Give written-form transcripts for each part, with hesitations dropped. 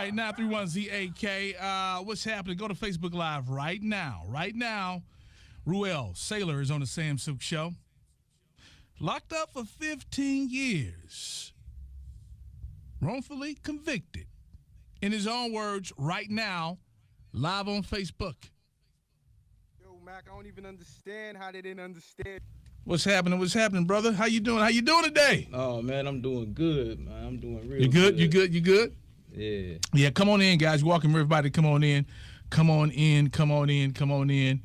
right, 931ZAK. What's happening? Go to Facebook Live right now. Right now, Ruel Sailor is on the Sam Suk Show. Locked up for 15 years. Wrongfully convicted. In his own words, right now, live on Facebook. Yo, Mac, I don't even understand how they didn't understand. What's happening? What's happening, brother? How you doing? How you doing today? Oh, man, I'm doing good, man. I'm doing real You good? good. You good? You good? Yeah. Yeah, come on in, guys. Welcome everybody. Come on in. Come on in. Come on in. Come on in.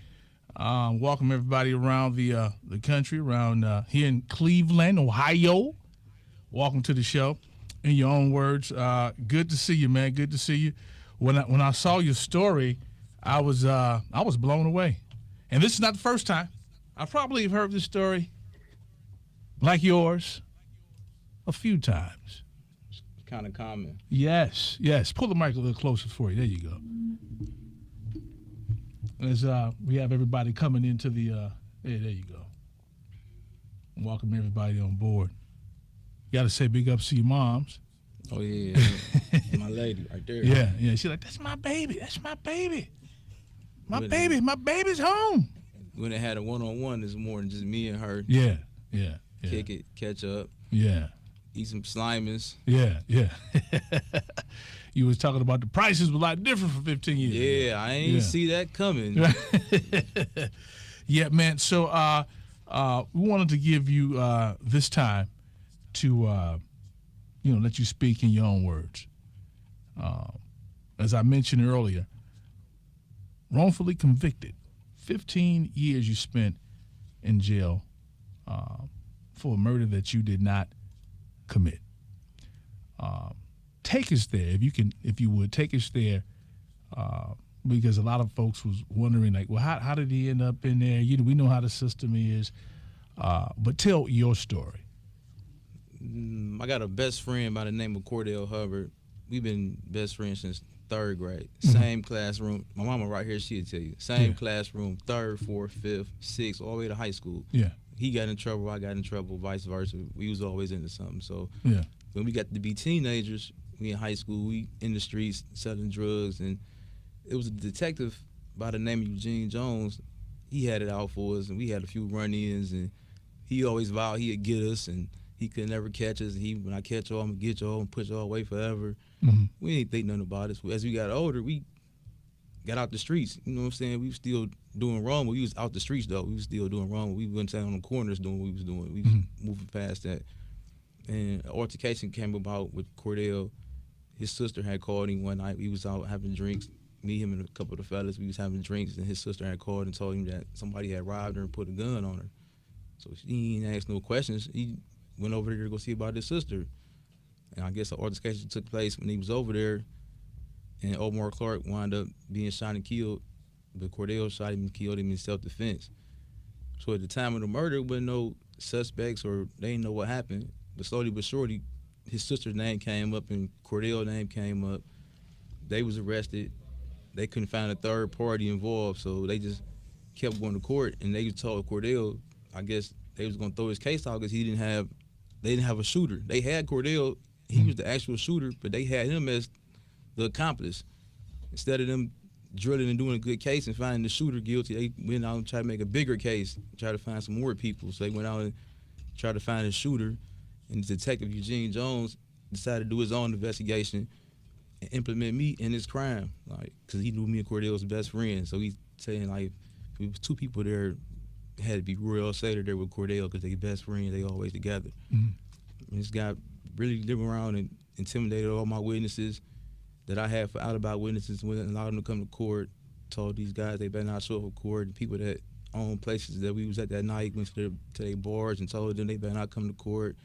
Welcome everybody around the country, around here in Cleveland, Ohio. Welcome to the show. In your own words, good to see you, man. Good to see you. When I saw your story, I was blown away. And this is not the first time. I probably have heard this story, like yours, a few times. It's kind of common. Yes. Pull the mic a little closer for you. There you go. As we have everybody coming into the, there you go. Welcome everybody on board. You got to say big ups to your moms. Oh, yeah. My lady right there. Yeah. She's like, that's my baby. That's my baby. My baby's home. When they had a one-on-one this morning, just me and her. Yeah. Kick it, catch up. Yeah. Eat some slimers. Yeah. You was talking about the prices were a lot different for 15 years ago. Yeah, I ain't see that coming. Yeah, man. So we wanted to give you this time to, let you speak in your own words. As I mentioned earlier, wrongfully convicted. 15 years you spent in jail for a murder that you did not commit. Take us there, if you would, take us there, because a lot of folks was wondering, like, well, how did he end up in there? We know how the system is, but tell your story. I got a best friend by the name of Cordell Hubbard. We've been best friends since third grade. Same classroom. My mama right here, she'll tell you. Same classroom, third, fourth, fifth, sixth, all the way to high school. Yeah. He got in trouble, I got in trouble, vice versa. We was always into something. So when we got to be teenagers, we in high school, we in the streets selling drugs, and it was a detective by the name of Eugene Jones. He had it out for us, and we had a few run-ins, and he always vowed he'd get us, and he could never catch us. And when I catch y'all, I'm gonna get y'all and put y'all away forever. Mm-hmm. We ain't think nothing about it. As we got older, we got out the streets. You know what I'm saying? We was still doing wrong, but we was out the streets, though. We was still doing wrong. We wasn't sitting on the corners doing what we was doing. We was moving past that. And an altercation came about with Cordell. His sister had called him one night. We was out having drinks. Me, him, and a couple of the fellas, we was having drinks, and his sister had called and told him that somebody had robbed her and put a gun on her. So he didn't ask no questions. He went over there to go see about his sister. And I guess the altercation took place when he was over there, and Omar Clark wound up being shot and killed, but Cordell shot him and killed him in self-defense. So at the time of the murder, there wasn't no suspects, or they didn't know what happened. But slowly but surely, his sister's name came up and Cordell's name came up. They was arrested. They couldn't find a third party involved, so they just kept going to court, and they told Cordell, I guess they was gonna throw his case out because they didn't have a shooter. They had Cordell, he was the actual shooter, but they had him as the accomplice. Instead of them drilling and doing a good case and finding the shooter guilty, they went out and tried to make a bigger case, try to find some more people. So they went out and tried to find a shooter, and the detective Eugene Jones decided to do his own investigation and implement me in his crime, like, because he knew me and Cordell was best friends. So he's saying, like, if it was two people there, it had to be Ruel Sater there with Cordell because they best friends, they always together. And this guy really living around and intimidated all my witnesses that I had for alibi witnesses, wouldn't allow them to come to court, told these guys they better not show up for court, and people that own places that we was at that night went to their bars and told them they better not come to court.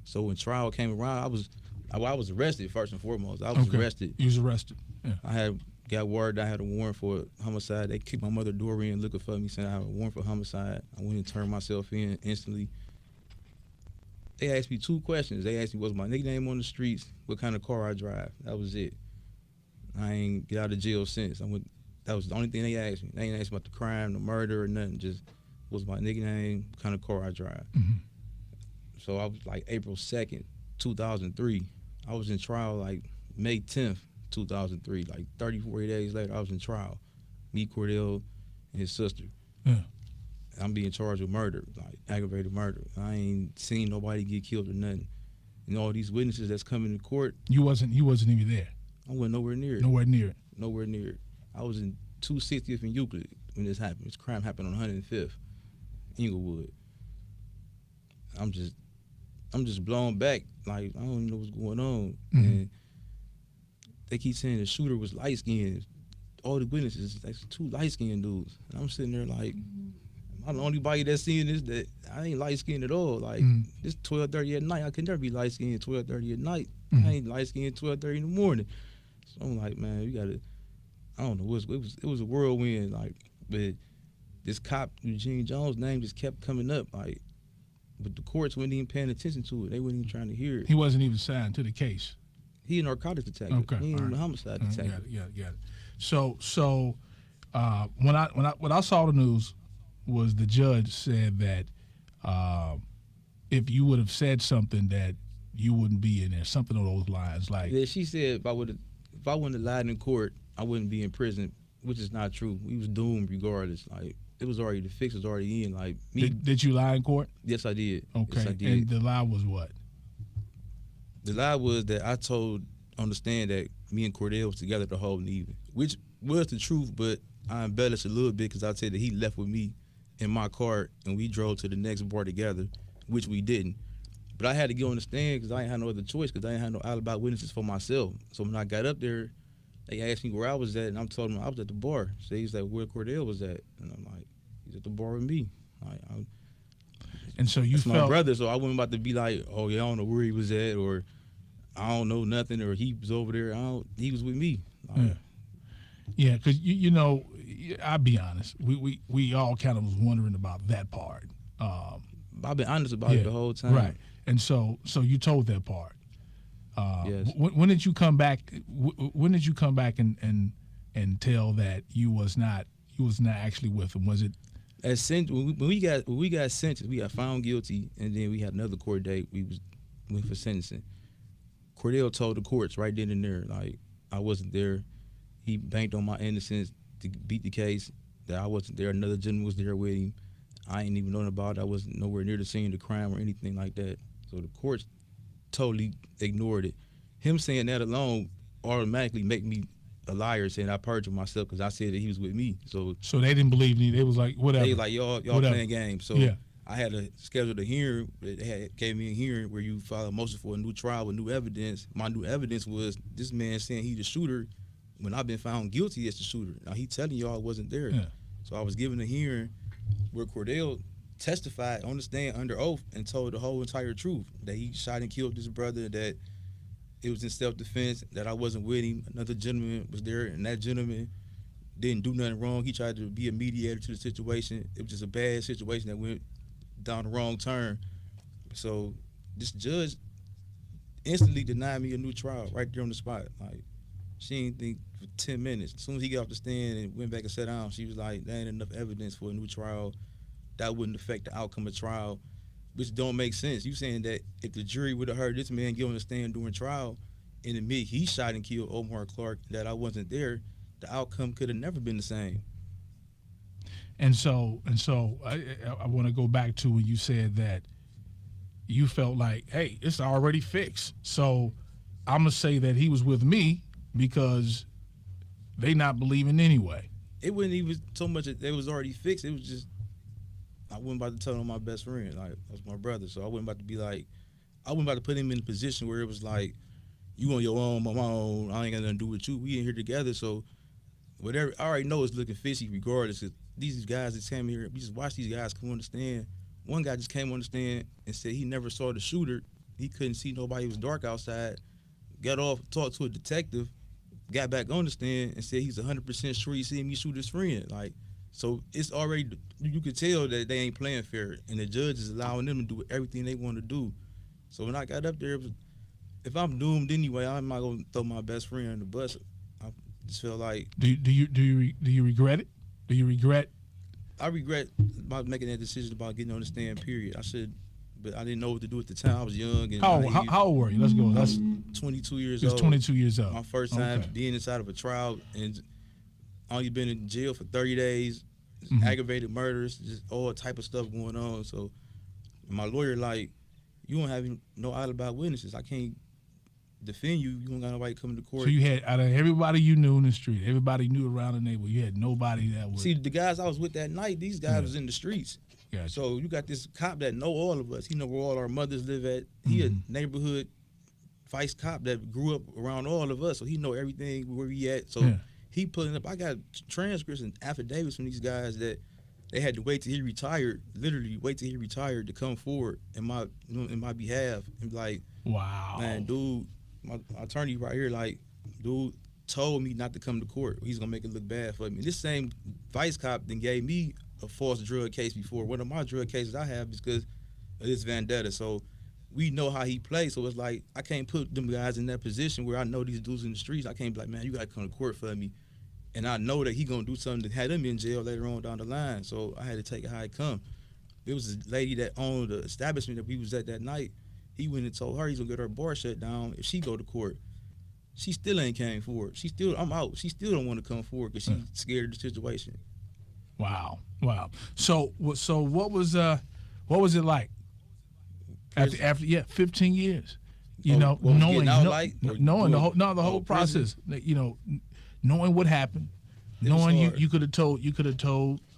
So when trial came around, I was arrested first and foremost. I was arrested. You was arrested. Yeah. I got word that I had a warrant for homicide. They kicked my mother door in looking for me, saying I had a warrant for homicide. I went and turned myself in instantly. They asked me two questions. They asked me what's my nickname on the streets, what kind of car I drive. That was it. I ain't get out of jail since. That was the only thing they asked me. They ain't asked me about the crime, the murder, or nothing. Just what's my nickname, what kind of car I drive. So I was like April 2nd, 2003. I was in trial like May 10th, 2003. Like 30, 40 days later, I was in trial. Me, Cordell, and his sister. Yeah. I'm being charged with murder, like aggravated murder. I ain't seen nobody get killed or nothing. And all these witnesses that's coming to court, You wasn't even there. I went nowhere near it. Nowhere near it. Nowhere near it. I was in 260th and Euclid when this happened. This crime happened on 105th, Inglewood. I'm just blown back. Like, I don't even know what's going on. Mhm. And they keep saying the shooter was light skinned. All the witnesses, that's 2 light skinned dudes. And I'm sitting there like, I'm the only body that's seeing this that I ain't light skinned at all. Like, it's 12:30 at night. I could never be light skinned 12:30 at night. I ain't light skinned 12:30 in the morning. So I'm like, man, we gotta. I don't know. It was a whirlwind. Like, but this cop Eugene Jones' name just kept coming up. Like, but the courts weren't even paying attention to it. They weren't even trying to hear it. He wasn't even signed to the case. He a narcotics detective. Okay, He ain't all even right. a homicide Got detective. it. Got it. So when I saw the news was the judge said that if you would have said something that you wouldn't be in there, something along those lines. Like, Yeah, she said if I wouldn't have lied in court, I wouldn't be in prison, which is not true. We was doomed regardless. Like, it was already, the fix was already in. Like, me, did you lie in court? yes, I did. Okay. Yes, I did. And the lie was what? The lie was that I told on the stand that me and Cordell was together the whole evening, which was the truth, but I embellished a little bit because I said that he left with me in my car and we drove to the next bar together, which we didn't. But I had to get on the stand because I ain't had no other choice because I ain't had no alibi witnesses for myself. So when I got up there, they asked me where I was at, and I'm telling them I was at the bar. So he's like, where Cordell was at? And I'm like, he's at the bar with me. And so you That's my felt brother, so I wasn't about to be like, oh, yeah, I don't know where he was at, or I don't know nothing, or he was over there. He was with me. Like, Yeah, because you know, I'll be honest. We all kind of was wondering about that part. I've been honest about it the whole time. Right. And so you told that part. Yes. When did you come back? When did you come back and tell that you was not actually with him? Was it? When we got sentenced, we got found guilty, and then we had another court date. We went for sentencing. Cordell told the courts right then and there, like, I wasn't there. He banked on my innocence to beat the case, that I wasn't there. Another gentleman was there with him. I ain't even known about it. I wasn't nowhere near the scene of the crime or anything like that. So the courts totally ignored it. Him saying that alone automatically make me a liar, saying I perjured myself because I said that he was with me. So they didn't believe me. They was like, whatever. they like, y'all Whatever. playing games. So Yeah. I had to schedule a hearing. They gave me a hearing where you file a motion for a new trial with new evidence. My new evidence was this man saying he the shooter when I've been found guilty as the shooter. Now he telling y'all I wasn't there. Yeah. So I was given a hearing where Cordell testified on the stand under oath and told the whole entire truth, that he shot and killed this brother, that it was in self-defense, that I wasn't with him. Another gentleman was there, and that gentleman didn't do nothing wrong. He tried to be a mediator to the situation. It was just a bad situation that went down the wrong turn. So this judge instantly denied me a new trial right there on the spot. Like, she didn't think for 10 minutes. As soon as he got off the stand and went back and sat down, she was like, there ain't enough evidence for a new trial. That wouldn't affect the outcome of trial, which don't make sense. You saying that if the jury would have heard this man get on the stand during trial and admit he shot and killed Omar Clark, that I wasn't there, the outcome could have never been the same. And so I want to go back to when you said that you felt like, hey, it's already fixed. So I'm gonna say that he was with me because they not believing anyway. It wasn't even so much that it was already fixed. It was just, I wasn't about to tell on my best friend. Like, that's my brother. So I wasn't about to be like, I wasn't about to put him in a position where it was like, you on your own, I'm on my own, I ain't got nothing to do with you. We in here together, so whatever, I already know it's looking fishy regardless. These guys that came here, we just watched these guys come on the stand. One guy just came on the stand and said he never saw the shooter. He couldn't see nobody. It was dark outside. Got off, talked to a detective, got back on the stand and said he's 100% sure he seen me shoot his friend. Like, so it's already, you could tell that they ain't playing fair, and the judge is allowing them to do everything they want to do. So when I got up there, it was, if I'm doomed anyway, I'm not gonna throw my best friend on the bus. I just feel like, Do you regret it? Do you regret? I regret about making that decision about getting on the stand. Period. I should but I didn't know what to do at the time. I was young and How old were you? Let's go. That's 22 years He's old. 22 years old. My first time Okay. being inside of a trial, and only been in jail for 30 days, Mhm. aggravated murders, just all type of stuff going on. So my lawyer like, you don't have no alibi witnesses. I can't defend you. You don't got nobody coming to court. So you had, out of everybody you knew in the street, everybody you knew around the neighborhood, you had nobody that was. See, the guys I was with that night, these guys Yeah. was in the streets. Gotcha. So you got this cop that know all of us. He know where all our mothers live at. He Mhm. a neighborhood vice cop that grew up around all of us. So he know everything where we at. So Yeah. he pulling up. I got transcripts and affidavits from these guys that they had to wait till he retired. Literally wait till he retired to come forward in my behalf and be like, Wow. man, dude, my attorney right here, like, dude told me not to come to court. He's gonna make it look bad for me. This same vice cop then gave me a false drug case before. One of my drug cases I have is because of this vendetta. So we know how he plays. So it's like I can't put them guys in that position where I know these dudes in the streets. I can't be like, man, you gotta come to court for me. And I know that he gonna do something to have them in jail later on down the line. So I had to take it how it come. There was a lady that owned the establishment that we was at that night. He went and told her he's gonna get her bar shut down if she go to court. She still ain't came forward. I'm out. She still don't want to come forward because she's scared of the situation. Wow. So what was it like after 15 years? You know, what was knowing getting out like, or knowing the doing- whole prison? process. You know, knowing what happened, It was knowing hard. you could have told. It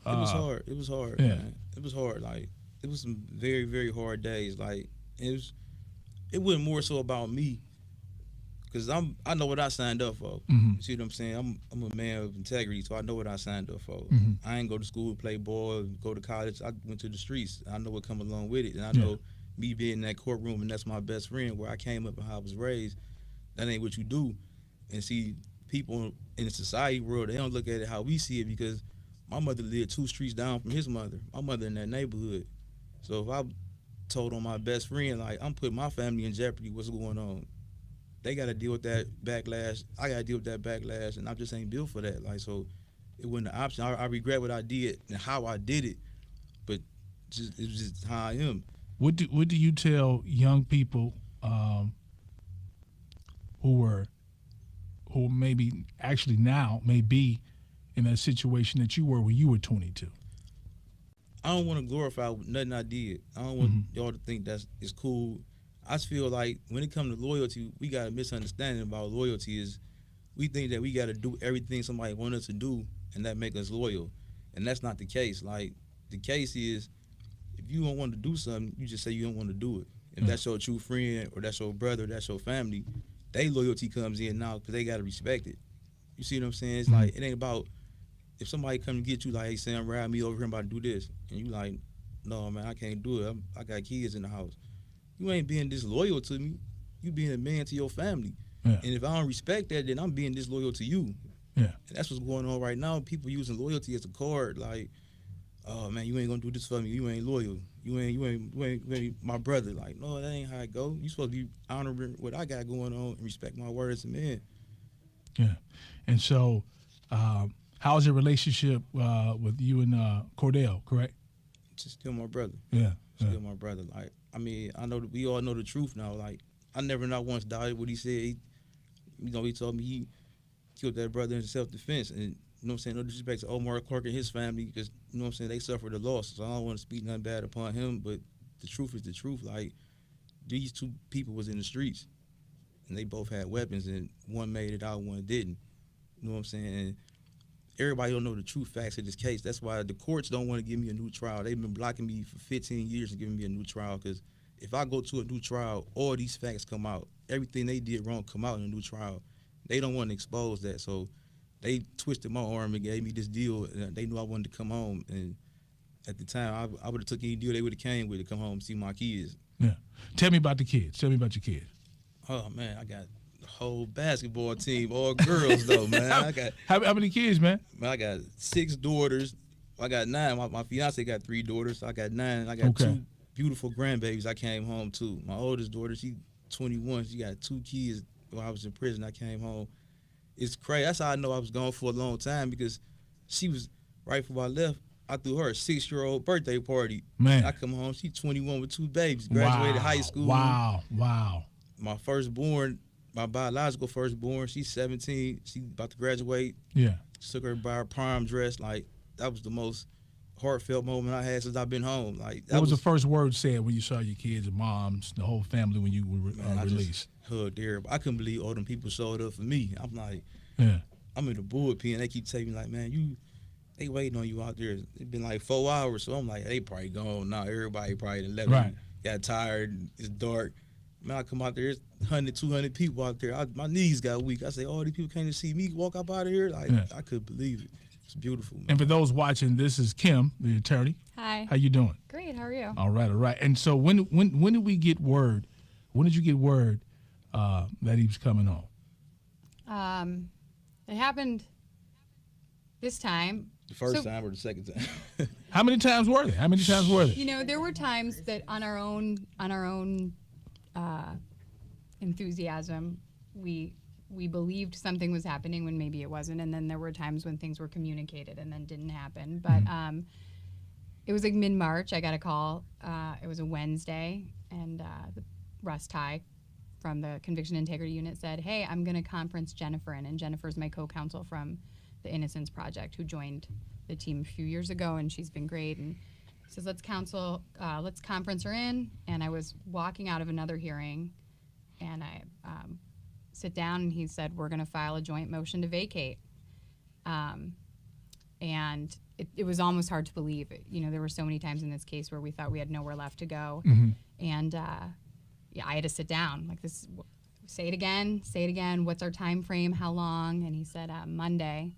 was hard. It was hard. yeah. Man. It was hard. Like it was some very, very hard days. Like it wasn't more so about me, cause I know what I signed up for. Mhm. You see what I'm saying? I'm a man of integrity, so I know what I signed up for. Mhm. I ain't go to school, play ball, go to college. I went to the streets. I know what come along with it, and I Yeah. know me being in that courtroom, and that's my best friend. Where I came up and how I was raised, that ain't what you do. And see, people in the society world, they don't look at it how we see it because my mother lived 2 streets down from his mother. My mother in that neighborhood. So if I told on my best friend, like, I'm putting my family in jeopardy, what's going on? They got to deal with that backlash. I got to deal with that backlash, and I just ain't built for that. Like, so it wasn't an option. I regret what I did and how I did it, but it was just how I am. What do you tell young people who maybe actually now may be in that situation that you were when you were 22? I don't want to glorify nothing I did. I don't want y'all to think it's cool. I just feel like when it comes to loyalty, we got a misunderstanding about loyalty. Is we think that we got to do everything somebody wants us to do, and that make us loyal, and that's not the case. Like, the case is, if you don't want to do something, you just say you don't want to do it. If that's your true friend or that's your brother, that's your family, they loyalty comes in now because they got to respect it. You see what I'm saying? It's like, it ain't about if somebody come to get you like, hey, Sam, ride me over here, I'm about to do this, and you like, no, man, I can't do it. I got kids in the house. You ain't being disloyal to me. You being a man to your family. Yeah. And if I don't respect that, then I'm being disloyal to you. Yeah. And that's what's going on right now. People using loyalty as a card, like, oh man, you ain't gonna do this for me. You ain't loyal. You ain't my brother. Like, no, that ain't how it go. You supposed to be honoring what I got going on and respect my word as a man. Yeah. And so, how's your relationship with you and Cordell, correct? Just still my brother. Yeah. Still my brother. Like, I mean, I know that we all know the truth now. Like, I never not once doubted what he said. He told me he killed that brother in self-defense. And, you know what I'm saying, no disrespect to Omar Clark and his family, because, you know what I'm saying, they suffered a loss. So I don't want to speak nothing bad upon him, but the truth is the truth. Like, these 2 people was in the streets, and they both had weapons, and one made it out, one didn't. You know what I'm saying? And everybody don't know the true facts of this case. That's why the courts don't want to give me a new trial. They've been blocking me for 15 years and giving me a new trial, because if I go to a new trial, all these facts come out. Everything they did wrong come out in a new trial. They don't want to expose that, so they twisted my arm and gave me this deal. And they knew I wanted to come home, and at the time, I would have took any deal they would have came with to come home and see my kids. Yeah. Tell me about the kids. Tell me about your kids. Oh man, I got a whole basketball team, all girls though, man. How many kids, man? I got 6 daughters. I got 9. My fiance got 3 daughters. I got 9. I got 2 beautiful grandbabies I came home to. My oldest daughter, she 21. She got 2 kids. While I was in prison, I came home. It's crazy. That's how I know I was gone for a long time, because she was, right before I left, I threw her a 6-year-old birthday party. Man. I come home, she 21 with 2 babies, graduated high school. Wow. My firstborn, my biological firstborn, she's 17. She about to graduate. Yeah. Took her by her prom dress. Like, that was the most heartfelt moment I had since I've been home. Like, that What was the first word said when you saw your kids and moms, the whole family when you were I released? just hugged everybody. I couldn't believe all them people showed up for me. I'm like, Yeah. I'm in the bullpen. They keep telling me, like, man, they waiting on you out there. It's been like 4 hours. So I'm like, they probably gone now. Everybody probably done left. Right. Got tired. It's dark. Man, I come out there, it's 100, 200 people out there. My knees got weak. I say, all these people came to see me walk up out of here. Like, Yeah. I couldn't believe it. It's beautiful, man. And for those watching, this is Kim, the attorney. Hi. How you doing? Great. How are you? All right. And so when did we get word? When did you get word that he was coming home? It happened this time. The first time or the second time? How many times were there? You know, there were times that on our own enthusiasm, we believed something was happening when maybe it wasn't, and then there were times when things were communicated and then didn't happen. But it was like mid-March. I got a call. It was a Wednesday, and Russ Ty from the Conviction Integrity Unit said, "Hey, I'm going to conference Jennifer in," and Jennifer's my co-counsel from the Innocence Project, who joined the team a few years ago, and she's been great. And he says, let's conference her in. And I was walking out of another hearing, and I sit down, and he said, we're going to file a joint motion to vacate. And it was almost hard to believe. You know, there were so many times in this case where we thought we had nowhere left to go. And yeah, I had to sit down like this. Say it again. What's our time frame? How long? And he said Monday.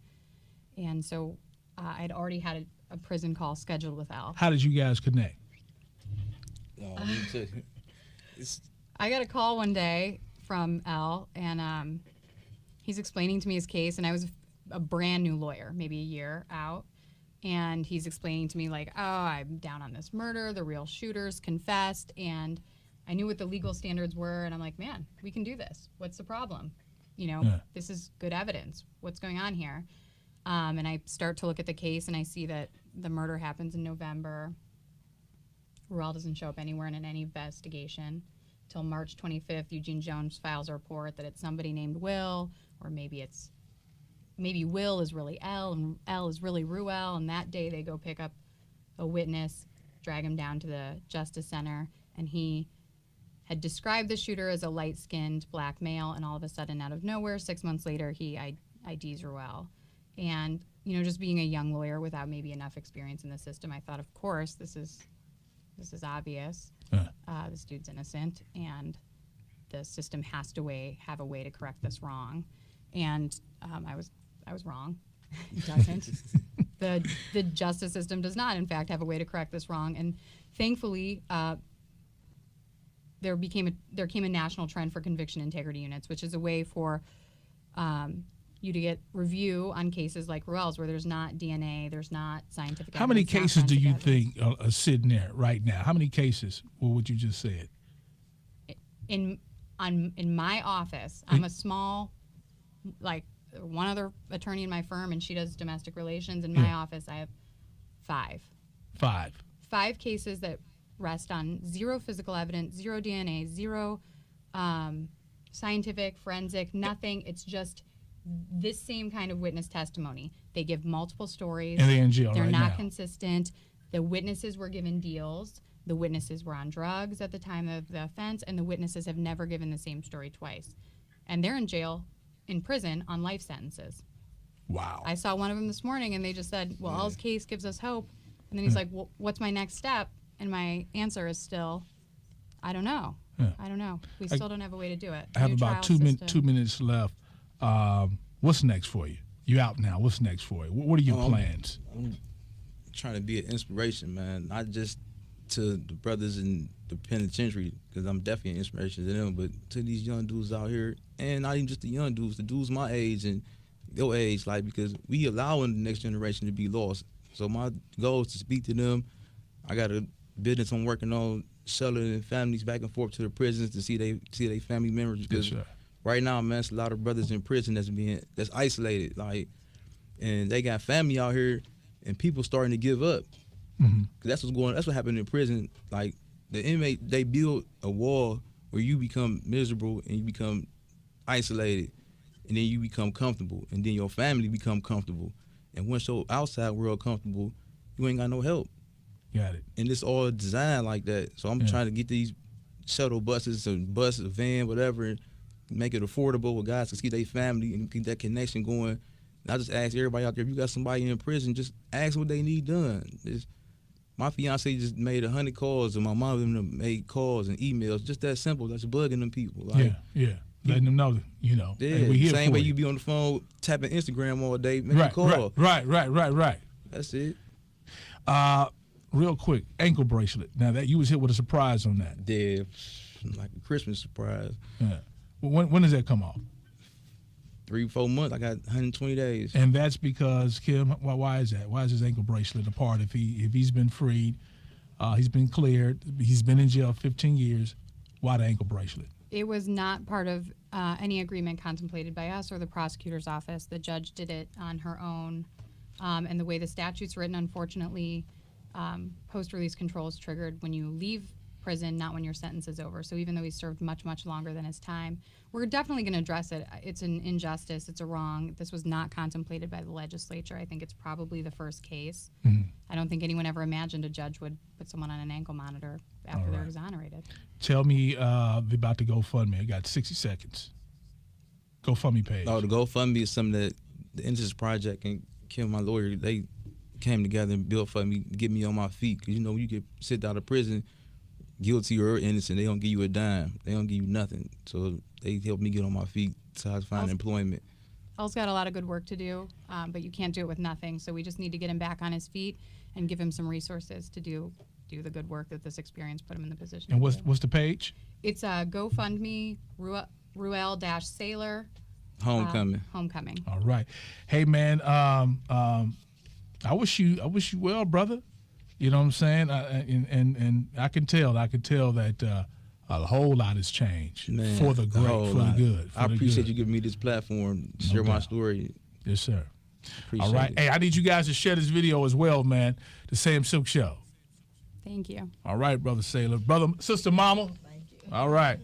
And so I'd already had a prison call scheduled with Al. How did you guys connect? I got a call one day from Al, and he's explaining to me his case, and I was a brand new lawyer, maybe a year out, and he's explaining to me like, oh, I'm down on this murder, the real shooters confessed, and I knew what the legal standards were, and I'm like, man, we can do this. What's the problem? You know, This is good evidence. What's going on here? And I start to look at the case, and I see that the murder happens in November. Ruel doesn't show up anywhere in any investigation. Till March 25th, Eugene Jones files a report that it's somebody named Will, or maybe Will is really L, and L is really Ruel, and that day they go pick up a witness, drag him down to the Justice Center, and he had described the shooter as a light-skinned black male, and all of a sudden, out of nowhere, 6 months later, he IDs Ruel. And, you know, just being a young lawyer without maybe enough experience in the system, I thought, of course, this is obvious. This dude's innocent, and the system has to have a way to correct this wrong. And I was wrong. It doesn't. The justice system does not, in fact, have a way to correct this wrong. And thankfully, there came a national trend for conviction integrity units, which is a way for you to get review on cases like Ruel's, where there's not DNA, there's not scientific evidence. How many cases do you think are sitting there right now? How many cases? What you just said? In my office, I'm a small, like one other attorney in my firm, and she does domestic relations. In my office, I have 5. 5 cases that rest on 0 physical evidence, 0 DNA, 0 scientific, forensic, nothing. It's just this same kind of witness testimony. They give multiple stories. And they're in jail They're right not now. consistent. The witnesses were given deals. The witnesses were on drugs at the time of the offense, and the witnesses have never given the same story twice. And they're in prison on life sentences. Wow. I saw one of them this morning, and they just said, well, Al's case gives us hope. And then he's like, well, what's my next step? And my answer is still, I don't know. I don't know. We still don't have a way to do it. I have New about trial 2 minutes left. What's next for you? You out now. What's next for you? What are your plans? I'm trying to be an inspiration, man. Not just to the brothers in the penitentiary, because I'm definitely an inspiration to them, but to these young dudes out here, and not even just the young dudes, the dudes my age and your age, like, because we allowing the next generation to be lost. So my goal is to speak to them. I got a business I'm working on, shuttling families back and forth to the prisons to see they family members. Because right now, man, it's a lot of brothers in prison that's isolated, like, and they got family out here, and people starting to give up. Mm-hmm. 'Cause that's what happened in prison. Like the inmate, they build a wall where you become miserable and you become isolated, and then you become comfortable, and then your family become comfortable. And once your outside world comfortable, you ain't got no help. Got it. And it's all designed like that. So I'm trying to get these shuttle buses, a bus, a van, whatever, and make it affordable where guys can see their family and get that connection going. And I just ask everybody out there, if you got somebody in prison, just ask what they need done. My fiance just made 100 calls, and my mom and them made calls and emails. Just that simple. That's bugging them people. Like, yeah. Letting them know, you know, yeah, hey, we here same for way you. you be on the phone tapping Instagram all day, make a call. Right. That's it. Real quick, ankle bracelet. Now that you was hit with a surprise on that. Yeah, like a Christmas surprise. Yeah. When does that come off? 3-4 months. I got 120 days. And that's because, Kim, why is that? Why is his ankle bracelet a part? If he's been freed, he's been cleared, he's been in jail 15 years, why the ankle bracelet? It was not part of any agreement contemplated by us or the prosecutor's office. The judge did it on her own. And the way the statute's written, unfortunately, post-release control is triggered when you leave prison, not when your sentence is over. So even though he served much, much longer than his time, we're definitely going to address it. It's an injustice. It's a wrong. This was not contemplated by the legislature. I think it's probably the first case. Mm-hmm. I don't think anyone ever imagined a judge would put someone on an ankle monitor after they're exonerated. Tell me about the GoFundMe. I got 60 seconds. GoFundMe page. Oh, the GoFundMe is something that the Innocence Project and Kim, my lawyer, they came together and built for me to get me on my feet. Because, you know, you get sit out of prison, guilty or innocent, they don't give you a dime. They don't give you nothing. So they helped me get on my feet so I find employment. El's got a lot of good work to do, but you can't do it with nothing. So we just need to get him back on his feet and give him some resources to do the good work that this experience put him in the position And to do. what's the page? It's GoFundMe, Ruel-Saylor. Homecoming. Homecoming. All right. Hey, man, I wish you well, brother. You know what I'm saying? And I can tell that a whole lot has changed. Man, for the great, for the good. I appreciate you giving me this platform to share my story. Yes, sir. Appreciate All right. it. Hey, I need you guys to share this video as well, man. The Sam Silk Show. Thank you. All right, brother Saylor. Brother, sister, mama. Thank you. All right.